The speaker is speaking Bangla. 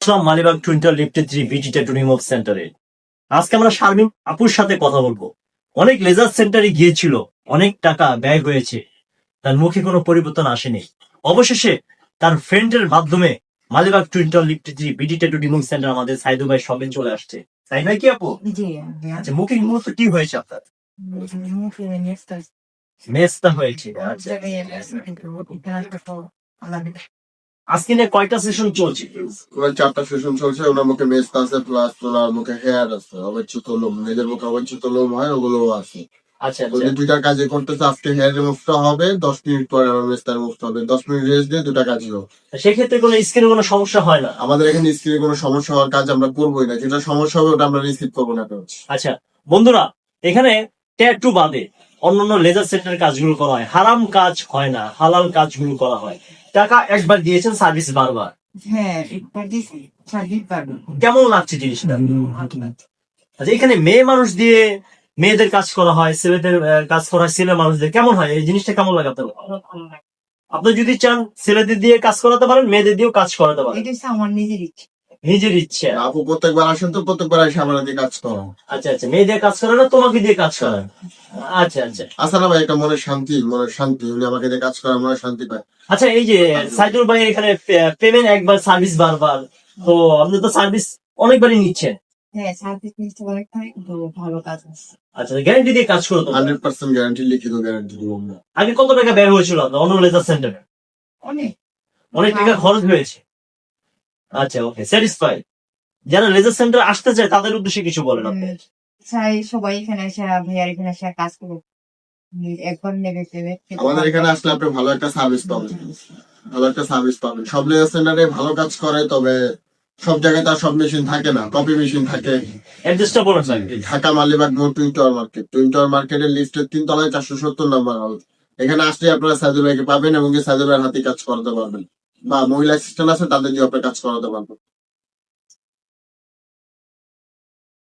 আসলাম মালিবাগ টুইন্টার লিফটে 3 বিজি ট্যাটু রিমুভ সেন্টারে। আজকে আমরা শারমিন আপুর সাথে কথা বলবো। অনেক লেজার সেন্টারে গিয়েছিল, অনেক টাকা ব্যয় হয়েছে, তার মুখে কোনো পরিবর্তন আসেনি। অবশেষে তার ফ্রেন্ডের মাধ্যমে মালিবাগ টুইন্টার লিফটে 3 বিজি ট্যাটু রিমুভ সেন্টার আমাদের সাইদু ভাই শপে চলে আসছে। তাই নয় কি আপু? জি, আচ্ছা, মুখে মূলত কি হয়েছে আপনার? মুখে মেস্তা মেসটা হয়েছে। আচ্ছা, আজকে নিয়ে কয়টা সেশন চলছে? ওনার 4টা সেশন চলছে। ওনার মুখে মেস্ট আছে, প্লাস ওনার মুখে হেয়ার আছে, অবাঞ্ছিত লোম, মেয়েদের মুখে অবাঞ্ছিত লোম হয়, ওগুলোও আছে। আচ্ছা ওই যে দুইটা কাজে করতেছে। আজকে হেয়ার রিমুভটা হবে, 10 মিনিট পরে আবার মেস্টা রিমুভটা হবে। 10 মিনিট রেস্ট দিয়ে দুটা কাজই হবে। সেক্ষেত্রে কোনো স্কিনে কোনো সমস্যা হয় না? আমাদের এখানে স্ক্রিনে কোনো সমস্যা হওয়ার কাজ আমরা করবোই না। যেটা সমস্যা হবে ওটা আমরা রিসিভ করবো না। আচ্ছা বন্ধুরা, এখানে ট্যাটু বাদে অন্যান্য লেজার সেন্টার কাজগুলো করা হয়, হারাম কাজ হয় না, হালাল কাজগুলো করা হয়। টাকা একবার দিয়েছেন, সার্ভিস বারবার। হ্যাঁ, একবার দিছি, সার্ভিস পারবো। কেমন লাগছে জিনিসটা? আচ্ছা, এখানে মেয়ে মানুষ দিয়ে মেয়েদের কাজ করা হয়, ছেলেদের কাজ করা হয় ছেলে মানুষদের, কেমন হয় এই জিনিসটা? কেমন লাগে আপনার? আপনি যদি চান ছেলেদের দিয়ে কাজ করাতে পারেন, মেয়েদের দিয়েও কাজ করাতে পারেন, এটা হচ্ছে আমার নিজের ইচ্ছা। নিজের ইচ্ছা। আপু প্রত্যেকবার আসেন তো, প্রত্যেকবার এসে আমরা দিয়ে কাজ করো। আচ্ছা আচ্ছা, মেয়ে দিয়ে কাজ করে না, তোমাকে দিয়ে কাজ করেন? আচ্ছা আচ্ছা আচ্ছা না ভাই, এটা মনের শান্তি, মনের শান্তি। উনি আমাকে দিয়ে কাজ করে, আমরা শান্তি পাই। আচ্ছা, এই যে সাইদুল ভাই এখানে পেমেন্ট একবার, সার্ভিস বারবার, তো আপনি তো সার্ভিস অনেকবারই নিচ্ছেন। হ্যাঁ, সার্ভিস নিতে অনেক কিন্তু ভালো কাজ আছে। আচ্ছা, গ্যারান্টি দিয়ে কাজ করো তো? 100% গ্যারান্টি, লিখিত গ্যারান্টি দিব আমরা। আগে কত টাকা ব্যয় হয়েছিল আপনার অন্য লেজার সেন্টারে? অনেক অনেক টাকা খরচ হয়েছে। আচ্ছা, ওকে, স্যাটিসফাই। যারা লেজার সেন্টার আসতে চায় তাদের উদ্দেশ্যে কিছু বলেন আপনি। চাই সবাই এখানে এসে ভাইয়ার এখানে এসে কাজ করুক। একবার নেবে পেবে আমাদের এখানে আসলে আপনি ভালো একটা সার্ভিস পাবেন, ভালো একটা সার্ভিস পাবেন। সব লেজার সেন্টারে ভালো কাজ করে, তবে সব জায়গায় তার সব মেশিন থাকে না, কপি মেশিন থাকে। অ্যাড্রেসটা বলেন স্যার। ঢাকা মালিবাগ মোড়, twin tower market. Twin tower মার্কেটের লিফটের 3 তলায় 470 নাম্বার হল। এখানে আসলে আপনারা সাইদুল ভাইকে পাবেন এবং সাইদুল ভাইয়ের হাতে কাজ করাতে পারবেন, বা মহিলা অ্যাসিস্ট্যান্ট আছে তাদের দিয়ে আপনি কাজ করাতে পারবেন।